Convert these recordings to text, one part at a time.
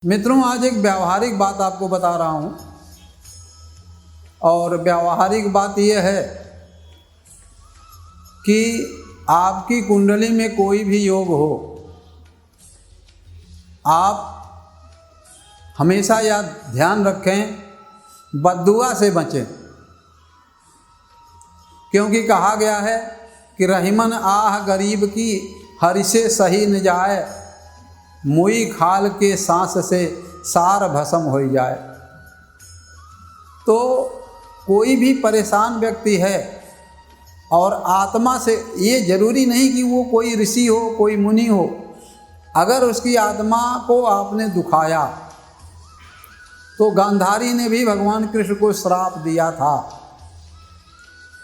मित्रों, आज एक व्यावहारिक बात आपको बता रहा हूँ और व्यावहारिक बात यह है कि आपकी कुंडली में कोई भी योग हो, आप हमेशा यह ध्यान रखें, बद्दुआ से बचें। क्योंकि कहा गया है कि रहीमन आह गरीब की हरि से सही न जाए, मुई खाल के सांस से सार भस्म हो जाए। तो कोई भी परेशान व्यक्ति है और आत्मा से, ये जरूरी नहीं कि वो कोई ऋषि हो, कोई मुनि हो, अगर उसकी आत्मा को आपने दुखाया तो गांधारी ने भी भगवान कृष्ण को श्राप दिया था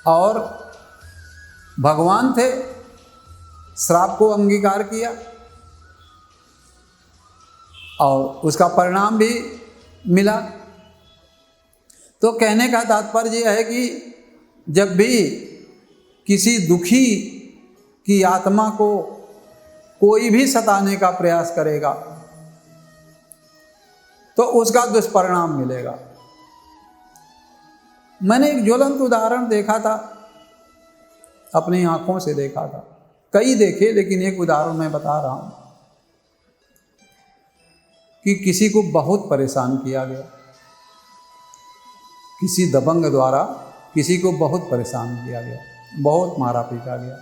और भगवान थे, श्राप को अंगीकार किया और उसका परिणाम भी मिला। तो कहने का तात्पर्य यह है कि जब भी किसी दुखी की आत्मा को कोई भी सताने का प्रयास करेगा तो उसका दुष्परिणाम मिलेगा। मैंने एक ज्वलंत उदाहरण देखा था, अपनी आंखों से देखा था, कई देखे लेकिन एक उदाहरण मैं बता रहा हूं कि किसी को बहुत परेशान किया गया, किसी दबंग द्वारा किसी को बहुत परेशान किया गया, बहुत मारा पीटा गया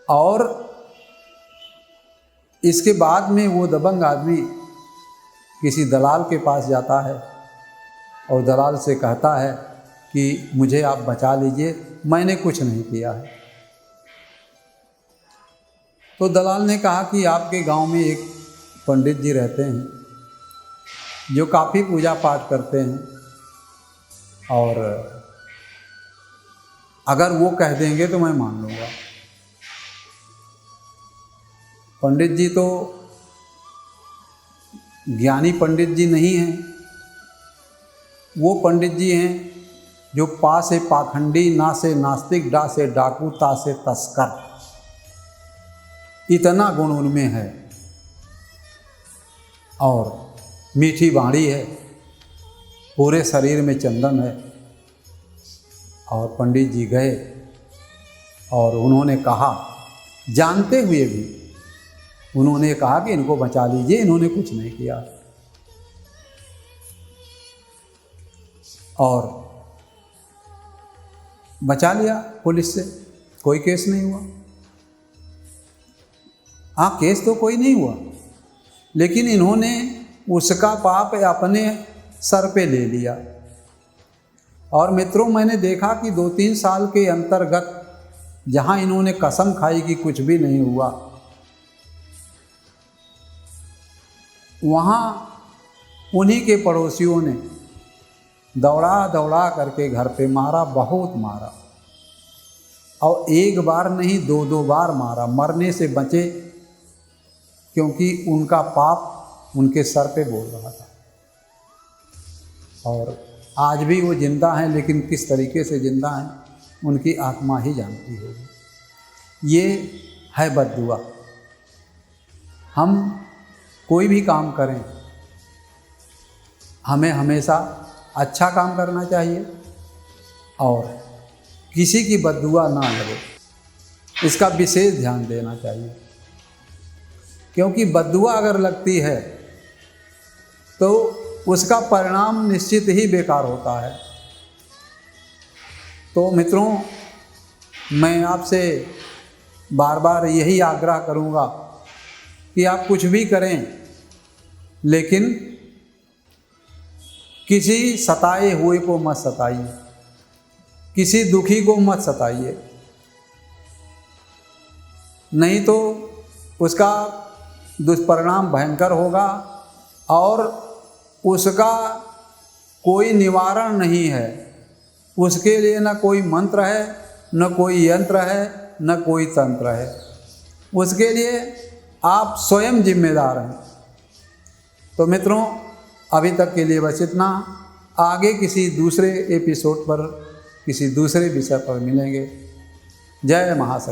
और इसके बाद में वो दबंग आदमी किसी दलाल के पास जाता है और दलाल से कहता है कि मुझे आप बचा लीजिए, मैंने कुछ नहीं किया है। तो दलाल ने कहा कि आपके गांव में एक पंडित जी रहते हैं जो काफ़ी पूजा पाठ करते हैं और अगर वो कह देंगे तो मैं मान लूँगा। पंडित जी तो ज्ञानी पंडित जी नहीं हैं, वो पंडित जी हैं जो पा से पाखंडी, ना से नास्तिक, डा से डाकू, ता से तस्कर, इतना गुण उनमें है और मीठी बाणी है, पूरे शरीर में चंदन है। और पंडित जी गए और उन्होंने कहा, जानते हुए भी उन्होंने कहा कि इनको बचा लीजिए, इन्होंने कुछ नहीं किया। और बचा लिया पुलिस से, कोई केस नहीं हुआ। हाँ, केस तो कोई नहीं हुआ, लेकिन इन्होंने उसका पाप अपने सर पे ले लिया। और मित्रों, मैंने देखा कि 2-3 साल के अंतर्गत जहाँ इन्होंने कसम खाई कि कुछ भी नहीं हुआ, वहाँ उन्हीं के पड़ोसियों ने दौड़ा दौड़ा करके घर पे मारा, बहुत मारा और एक बार नहीं 2-2 बार मारा। मरने से बचे क्योंकि उनका पाप उनके सर पे बोल रहा था। और आज भी वो जिंदा हैं, लेकिन किस तरीके से जिंदा हैं उनकी आत्मा ही जानती होगी। ये है बद्दुआ। हम कोई भी काम करें, हमें हमेशा अच्छा काम करना चाहिए और किसी की बद्दुआ ना लगे, इसका विशेष ध्यान देना चाहिए। क्योंकि बद्दुआ अगर लगती है तो उसका परिणाम निश्चित ही बेकार होता है। तो मित्रों, मैं आपसे बार बार यही आग्रह करूँगा कि आप कुछ भी करें, लेकिन किसी सताए हुए को मत सताइए, किसी दुखी को मत सताइए, नहीं तो उसका दुष्परिणाम भयंकर होगा और उसका कोई निवारण नहीं है। उसके लिए न कोई मंत्र है, न कोई यंत्र है, न कोई तंत्र है। उसके लिए आप स्वयं जिम्मेदार हैं। तो मित्रों, अभी तक के लिए बस इतना। आगे किसी दूसरे एपिसोड पर, किसी दूसरे विषय पर मिलेंगे। जय महाशक्ति।